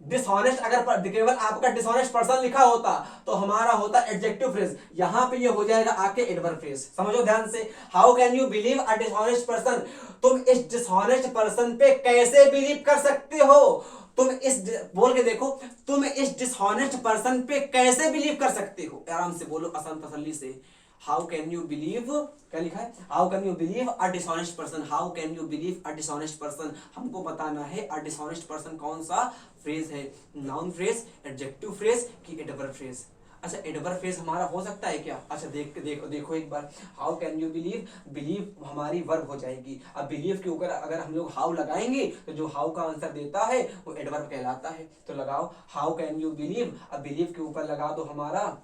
डिसऑनेस्ट अगर केवल आपका डिसऑनेस्ट पर्सन लिखा होता तो हमारा होता एडजेक्टिव फ्रेज, यहां पे ये हो जाएगा आके एडवर्ब फ्रेज। समझो ध्यान से, how can you believe a dishonest person, तुम इस डिसऑनेस्ट पर्सन पे कैसे बिलीव कर सकते हो? तुम इस बोल के देखो, तुम इस डिसऑनेस्ट पर्सन पे कैसे बिलीव कर सकते हो? आराम से बोलो, आसान तसल्ली से। हाउ कैन यू बिलीव, क्या लिखा है? How can you believe a dishonest person, how can you believe a dishonest person. हमको बताना है अ डिसऑनेस्ट पर्सन कौन सा फ्रेज है, नाउन फ्रेज, एडजेक्टिव फ्रेज कि एडवर्ब फ्रेज? अच्छा एडवर्ब फ्रेज हमारा हो सकता है क्या? अच्छा देखो एक बार, how can you believe, believe हमारी वर्ब हो जाएगी। अब बिलीव के ऊपर अगर हम लोग हाउ लगाएंगे तो जो हाउ का आंसर देता है वो एडवर्ब कहलाता है। तो लगाओ हाउ कैन यू बिलीव, अब बिलीव के ऊपर लगा दो हमारा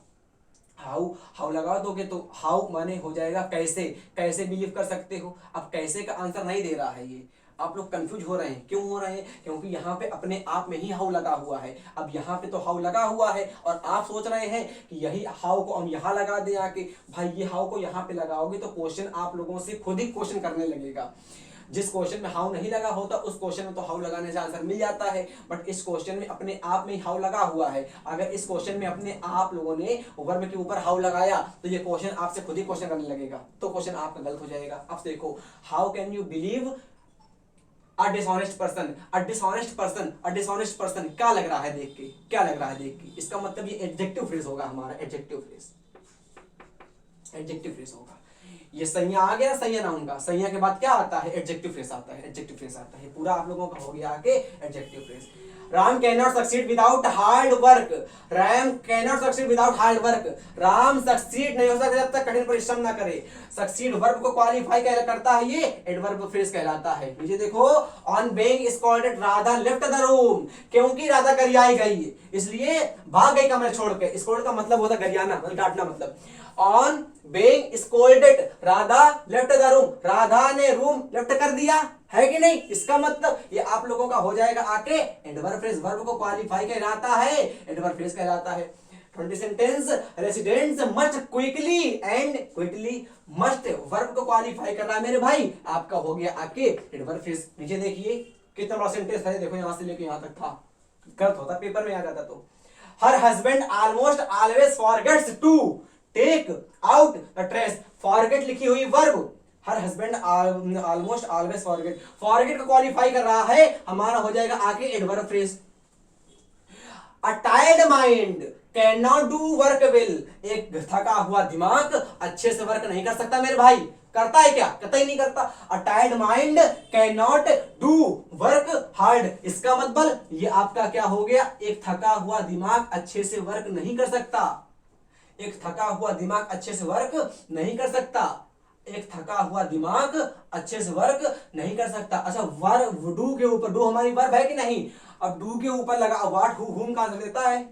हाउ लगा दोगे तो हाउ माने हो जाएगा कैसे, कैसे बिलीव कर सकते हो। अब कैसे का आंसर नहीं दे रहा है, ये आप लोग कंफ्यूज हो रहे हैं। क्यों हो रहे हैं? क्योंकि यहाँ पे अपने आप में ही हाउ लगा हुआ है। अब यहाँ पे तो हाउ लगा हुआ है और आप सोच रहे हैं कि यही हाउ को हम यहाँ लगा दें आके। भाई ये हाउ को यहाँ पे लगाओगे तो क्वेश्चन आप लोगों से खुद ही क्वेश्चन करने लगेगा। जिस क्वेश्चन में हाउ नहीं लगा होता उस क्वेश्चन में तो हाउ लगाने से आंसर मिल जाता है, बट इस क्वेश्चन में अपने आप में हाउ लगा हुआ है। अगर इस क्वेश्चन में अपने आप लोगों ने वर्ब के ऊपर हाउ लगाया तो ये क्वेश्चन आपसे खुद ही क्वेश्चन करने लगेगा, तो क्वेश्चन आपका गलत हो जाएगा। अब देखो how can you believe a dishonest person, a dishonest person, a dishonest person क्या लग रहा है देख के, क्या लग रहा है देख के? इसका मतलब ये एडजेक्टिव फ्रेज होगा हमारा, एडजेक्टिव फ्रेज, एडजेक्टिव फ्रेज होगा। ये संज्ञा आ गया, संज्ञा नाउन का, संज्ञा के बाद क्या आता है? एडजेक्टिव फ्रेज आता है, एडजेक्टिव फ्रेज आता है। पूरा आप लोगों का हो गया आके adjective phrase. Ram can not succeed without hard work, Ram can not succeed without hard work, Ram succeed नहीं हो सकता जब तक कठिन परिश्रम ना करे। सक्सीड वर्ब को क्वालिफाई करता है, ये एडवर्ब फ्रेज कहलाता है। नीचे देखो, on being scolded Radha left the room, क्योंकि राधा गरियाई गई इसलिए भाग गई कमरे छोड़ के। स्कॉल्ड का मतलब होता है गरियाना, मतलब डांटना। मतलब on being scolded Radha left the room, Radha ने रूम लेफ्ट कर दिया, है कि नहीं? इसका मतलब ये आप लोगों का हो जाएगा आके एडवर्ब फ्रेज, वर्ब को क्वालिफाई कहलाता है, एडवर्ब फ्रेज कहलाता है। 20 sentence residents must quickly and quickly must verb को क्वालिफाई करना है मेरे भाई। आपका हो गया आके एडवर्ब फ्रेज। नीचे देखिए कितना बड़ा सेंटेंस है, देखो यहां से लेके यहां तक था, गलत होता पेपर में आ जाता तो। Her husband almost always forgets to take out the trash. Forget लिखी हुई verb, her husband almost always forget, forget को क्वालिफाई कर रहा है, हमारा हो जाएगा आगे adverb phrase. A tired mind can not do work well. एक थका हुआ दिमाग अच्छे से वर्क नहीं कर सकता मेरे भाई। करता है क्या? कतई नहीं करता। A tired mind can not do work hard. इसका मतलब ये आपका क्या हो गया, एक थका हुआ दिमाग अच्छे से वर्क नहीं कर सकता। एक थका हुआ दिमाग अच्छे से वर्क नहीं कर सकता। एक थका हुआ दिमाग अच्छे से वर्क नहीं कर सकता। अच्छा, वर्ब डू के ऊपर, डू हमारी वर्ब है कि नहीं? अब डू के ऊपर लगा व्हाट हु हुम कहां से देता है?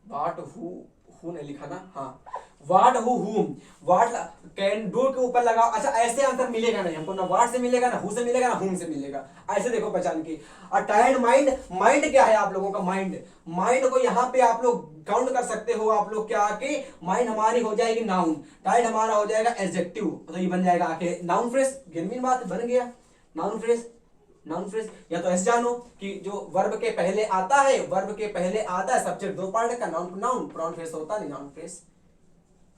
व्हाट हु ने लिखा ना, हाँ व्हाट हु हुम, व्हाट कैन डू के ऊपर लगा। अच्छा, ऐसे आंसर मिलेगा नहीं हमको, ना व्हाट से मिलेगा, ना हु से मिलेगा, ना हुम से मिलेगा। ऐसे देखो पहचान की। अ टायर्ड माइंड, माइंड क्या है आप लोगों का? माइंड, माइंड को यहाँ पे आप लोग काउंट कर सकते हो आप लोग क्या आके, माइंड हमारी हो जाएगी नाउन, टायर्ड हमारा हो जाएगा एडजेक्टिव, तो ये बन जाएगा आके नाउन फ्रेज। गेनमीन बात बन गया नाउन फ्रेज। नाउन फ्रेज या तो ऐसे जानो कि जो वर्ब के पहले आता है, वर्ब के पहले आता है सब्जेक्ट दो पार्ट का, नाउन नाउन, प्रोनाउन फ्रेज होता नहीं नाउन फ्रेज।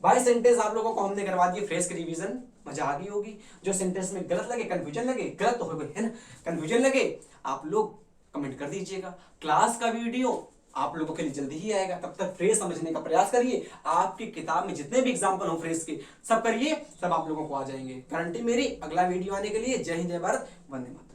22 सेंटेंस आप लोगों को हमने करवा दिए फ्रेज की रिवीजन, मजा आ गई होगी। जो सेंटेंस में गलत लगे, कंफ्यूजन लगे, गलत तो हो गई है ना, कंफ्यूजन लगे, आप लोग कमेंट कर दीजिएगा। क्लास का वीडियो आप लोगों के लिए जल्दी ही आएगा, तब तक फ्रेज समझने का प्रयास करिए। आपकी किताब में जितने भी एग्जाम्पल हो फ्रेज के सब करिए, सब आप लोगों को आ जाएंगे, गारंटी मेरी। अगला वीडियो आने के लिए जय हिंद, जय भारत, वंदे मातरम।